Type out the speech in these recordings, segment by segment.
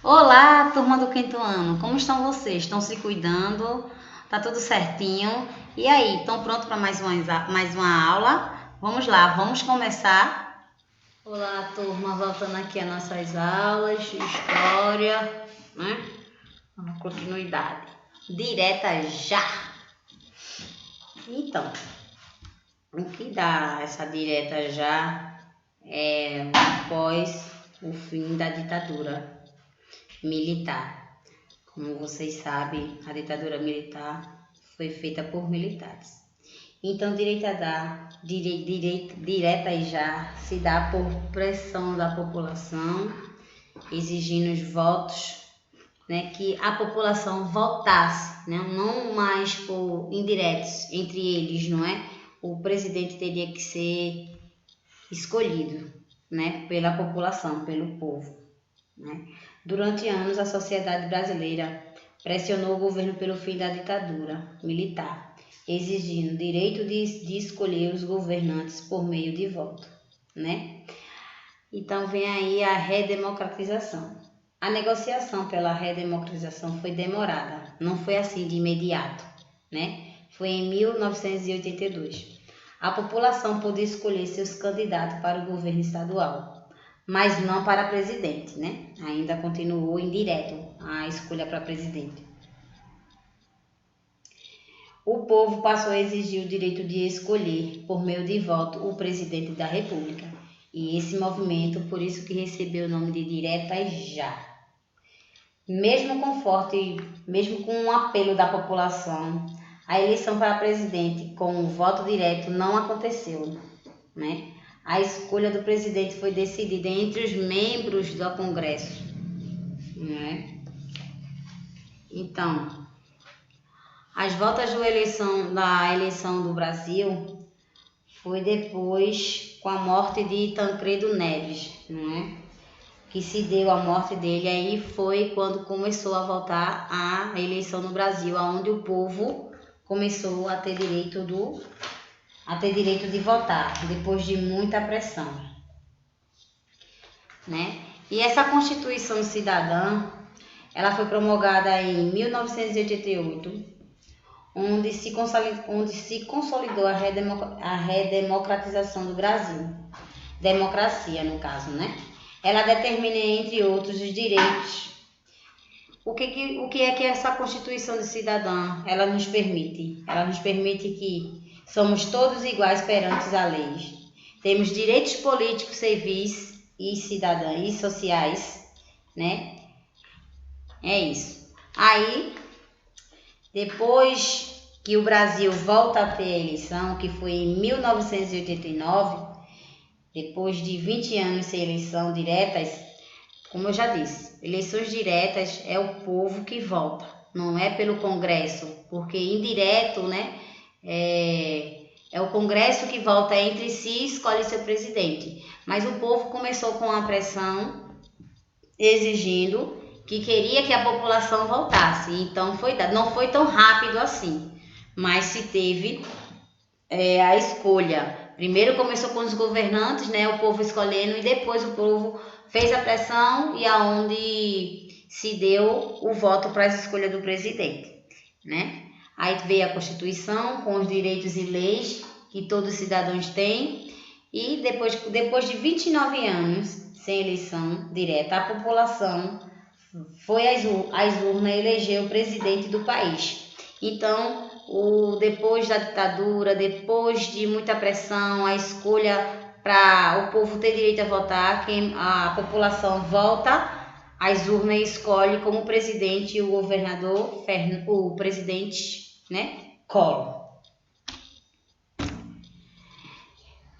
Olá, turma do quinto ano, como estão vocês? Estão se cuidando? Tá tudo certinho? E aí, estão prontos para mais uma aula? Vamos lá, vamos começar? Olá, turma, voltando aqui às nossas aulas de história, né? Uma continuidade. Direta já! Então, o que dá essa direta já é após o fim da ditadura militar. Como vocês sabem, a ditadura militar foi feita por militares. Então, direta já se dá por pressão da população, exigindo os votos, né, que a população votasse, né, não mais por indiretos entre eles, não é? O presidente teria que ser escolhido, né, pela população, pelo povo, né? Durante anos, a sociedade brasileira pressionou o governo pelo fim da ditadura militar, exigindo o direito de escolher os governantes por meio de voto, né? Então vem aí a redemocratização. A negociação pela redemocratização foi demorada, não foi assim de imediato, né? Foi em 1982. A população pôde escolher seus candidatos para o governo estadual, mas não para presidente, né? Ainda continuou indireto a escolha para presidente. O povo passou a exigir o direito de escolher, por meio de voto, o presidente da República. E esse movimento, por isso que recebeu o nome de Direta Já. Mesmo com o apelo da população, a eleição para presidente com o voto direto não aconteceu, né? A escolha do presidente foi decidida entre os membros do Congresso, né? Então, as voltas da eleição do Brasil foi depois com a morte de Tancredo Neves, né? Que se deu a morte dele, aí foi quando começou a voltar a eleição no Brasil, onde o povo começou a ter direito de votar, depois de muita pressão, né? E essa Constituição Cidadã, ela foi promulgada em 1988, onde se consolidou a redemocratização do Brasil, democracia no caso, né? Ela determina, entre outros, os direitos. O que é que essa Constituição de Cidadã, ela nos permite? Ela nos permite que somos todos iguais perante a lei. Temos direitos políticos, civis e cidadãos e sociais, né? É isso. Aí, depois que o Brasil volta a ter a eleição, que foi em 1989, depois de 20 anos sem eleição diretas, como eu já disse, eleições diretas é o povo que vota, não é pelo Congresso, porque indireto, né, é o Congresso que vota entre si e escolhe seu presidente. Mas o povo começou com a pressão, exigindo que queria que a população votasse. Então não foi tão rápido assim, mas se teve a escolha. Primeiro começou com os governantes, né, o povo escolhendo, e depois o povo fez a pressão e aonde se deu o voto para a escolha do presidente, né? Aí veio a Constituição com os direitos e leis que todos os cidadãos têm, e depois de 29 anos sem eleição direta, a população foi às urnas eleger o presidente do país. Então, depois da ditadura, depois de muita pressão, a escolha para o povo ter direito a votar, a população volta às urnas e escolhe como presidente o governador, o presidente, né, Collor.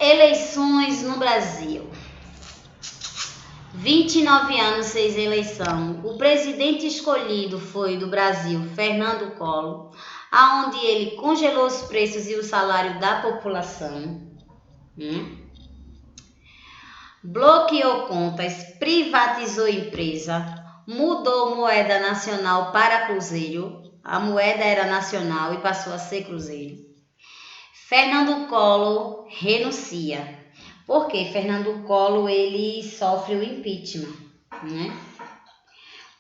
Eleições no Brasil. 29 anos sem eleição. O presidente escolhido foi do Brasil, Fernando Collor, aonde ele congelou os preços e o salário da população, bloqueou contas, privatizou empresa, mudou moeda nacional para cruzeiro. A moeda era nacional e passou a ser cruzeiro. Fernando Collor renuncia. Porque Fernando Collor ele sofre o impeachment, né?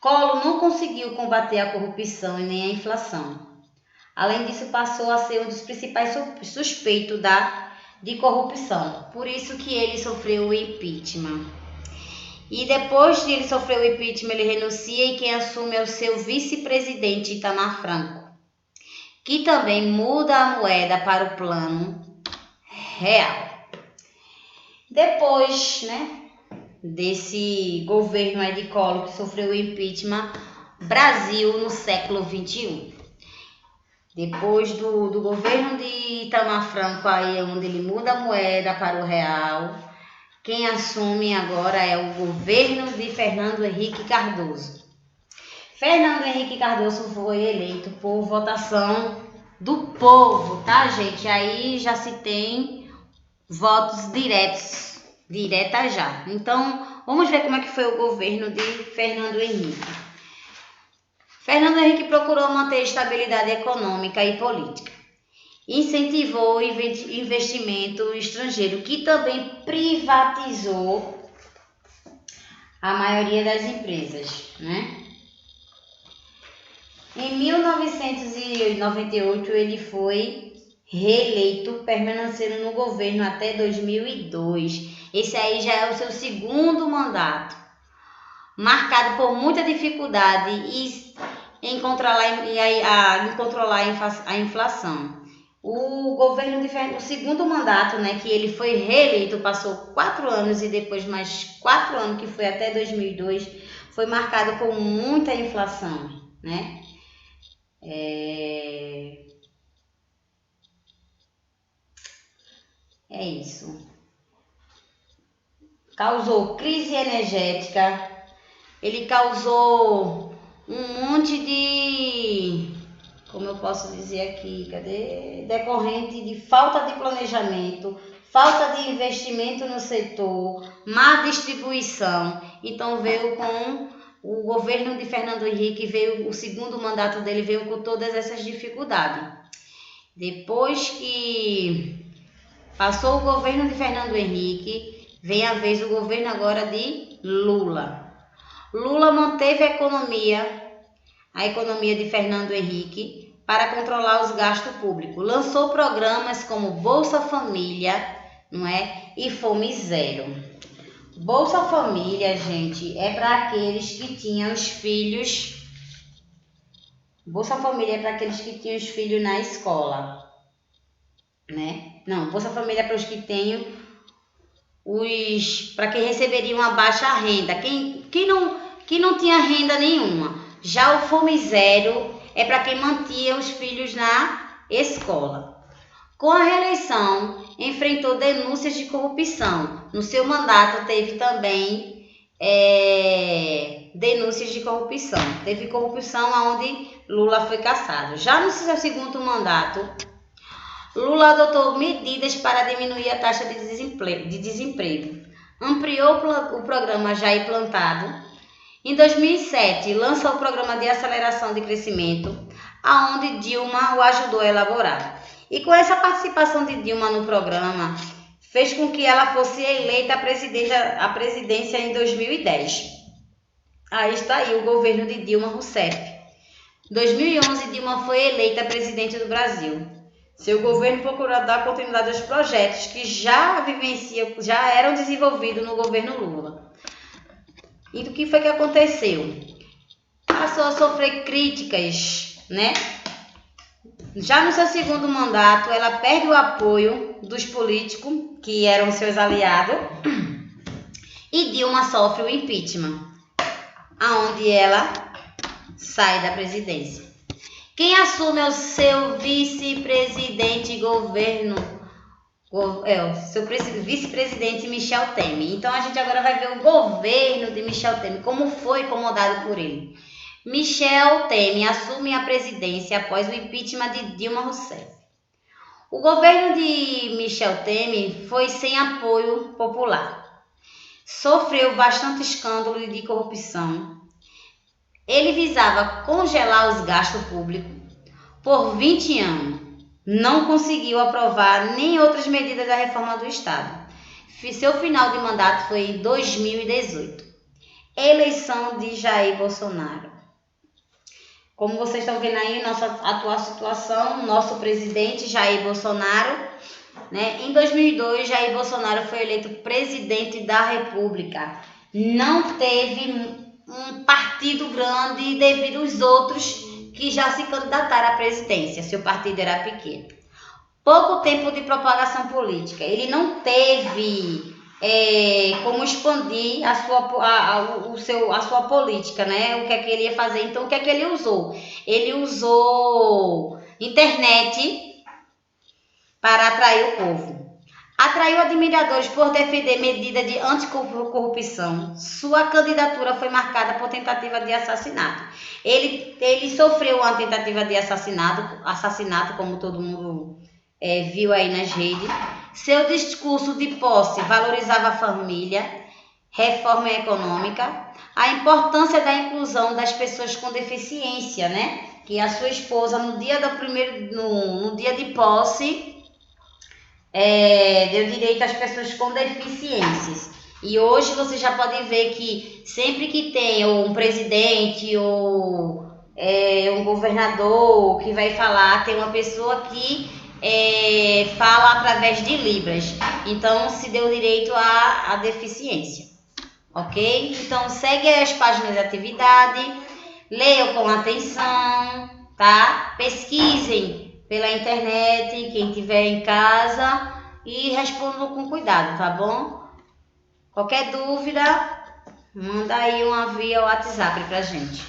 Collor não conseguiu combater a corrupção e nem a inflação. Além disso, passou a ser um dos principais suspeitos de corrupção. Por isso que ele sofreu o impeachment. E depois de ele sofrer o impeachment, ele renuncia e quem assume é o seu vice-presidente Itamar Franco, que também muda a moeda para o plano real. Depois, desse governo de Collor que sofreu o impeachment, Brasil no século XXI. Depois do governo de Itamar Franco, aí é onde ele muda a moeda para o real, quem assume agora é o governo de Fernando Henrique Cardoso. Fernando Henrique Cardoso foi eleito por votação do povo, tá, gente? Aí já se tem votos diretas já. Então, vamos ver como é que foi o governo de Fernando Henrique. Fernando Henrique procurou manter estabilidade econômica e política. Incentivou o investimento estrangeiro, que também privatizou a maioria das empresas, Em 1998, ele foi reeleito, permanecendo no governo até 2002. Esse aí já é o seu segundo mandato, marcado por muita dificuldade em controlar a inflação. O segundo mandato, que ele foi reeleito, passou 4 anos e depois mais 4 anos, que foi até 2002, foi marcado por muita inflação, É isso. Causou crise energética, ele causou um monte de, como eu posso dizer aqui, decorrente de falta de planejamento, falta de investimento no setor, má distribuição. Então veio com o governo de Fernando Henrique, o segundo mandato dele veio com todas essas dificuldades. Depois que passou o governo de Fernando Henrique, vem a vez do governo agora de Lula. Lula manteve a economia de Fernando Henrique para controlar os gastos públicos. Lançou programas como Bolsa Família, e Fome Zero. Bolsa Família, gente, é para aqueles que tinham os filhos. Bolsa Família é para aqueles que tinham os filhos na escola, Não, Bolsa Família é para os que têm para quem receberia uma baixa renda, quem não tinha renda nenhuma. Já o Fome Zero é para quem mantinha os filhos na escola. Com a reeleição, enfrentou denúncias de corrupção. No seu mandato teve também denúncias de corrupção. Teve corrupção onde Lula foi cassado. Já no seu segundo mandato, Lula adotou medidas para diminuir a taxa de desemprego. Ampliou o programa já implantado. Em 2007, lançou o programa de aceleração de crescimento, aonde Dilma o ajudou a elaborar. E com essa participação de Dilma no programa, fez com que ela fosse eleita à presidência em 2010. Aí está aí o governo de Dilma Rousseff. Em 2011, Dilma foi eleita presidente do Brasil. Seu governo procurou dar continuidade aos projetos que já eram desenvolvidos no governo Lula. E o que foi que aconteceu? Passou a sofrer críticas, Já no seu segundo mandato, ela perde o apoio dos políticos, que eram seus aliados, e Dilma sofre o impeachment, aonde ela sai da presidência. Quem assume é o seu vice-presidente seu vice-presidente Michel Temer. Então a gente agora vai ver o governo de Michel Temer, como foi comandado por ele. Michel Temer assume a presidência após o impeachment de Dilma Rousseff. O governo de Michel Temer foi sem apoio popular. Sofreu bastante escândalo de corrupção. Ele visava congelar os gastos públicos por 20 anos. Não conseguiu aprovar nem outras medidas da reforma do Estado. Seu final de mandato foi em 2018. Eleição de Jair Bolsonaro. Como vocês estão vendo aí, nossa atual situação, nosso presidente Jair Bolsonaro, né? Em 2002, Jair Bolsonaro foi eleito presidente da República. Não teve um partido grande devido aos outros que já se candidataram à presidência. Seu partido era pequeno. Pouco tempo de propagação política. Ele não teve como expandir a sua política, né? O que é que ele ia fazer? Então, o que é que ele usou? Ele usou internet para atrair o povo. Atraiu admiradores por defender medidas de anticorrupção. Sua candidatura foi marcada por tentativa de assassinato. Ele sofreu uma tentativa de assassinato, como todo mundo viu aí nas redes. Seu discurso de posse valorizava a família, reforma econômica, a importância da inclusão das pessoas com deficiência, né? Que a sua esposa, no dia de posse, deu direito às pessoas com deficiências. E hoje você já pode ver que sempre que tem um presidente ou um governador que vai falar, tem uma pessoa que fala através de Libras. Então se deu direito à deficiência. Ok? Então segue as páginas de atividade, leiam com atenção, tá? Pesquisem pela internet, quem tiver em casa, e respondam com cuidado, tá bom? Qualquer dúvida, manda aí uma via WhatsApp pra gente.